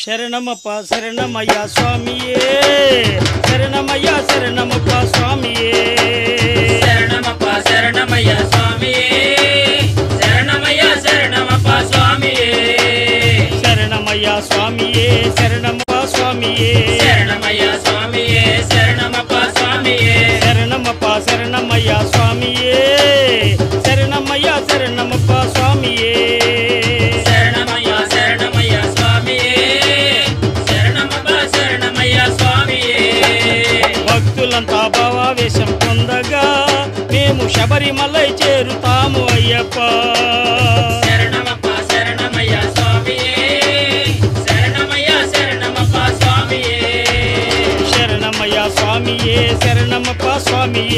శరణమప్ప శరణమయ్య స్వామియే శరణమయ్య శరణమప్ప స్వామియే శరణమప్ప శరణమయ్య స్వామియే శరణమయ్య శరణమప్ప స్వామియే శరణమయ్య స్వామియే శరణమప్ప స్వామియే శరణమయ్య స్వామియే శరణమప్ప స్వామియే శరణమప్ప శరణమయ్య స్వామియే శరణమయ్య శరణమప్ప స్వామియే శరణమయ్య శరణమయ్య స్వామియే శరణమప్ప శరణమయ్య స్వామియే భక్తులంతా భావావేశం పొందగా మేము శబరిమలై చేరుతాము అయ్యప్ప శరణమప్ప శరణమయ్య స్వామియే శరణమయ్య శరణమప్ప స్వామియే శరణమయ్య స్వామియే శరణమప్ప స్వామియే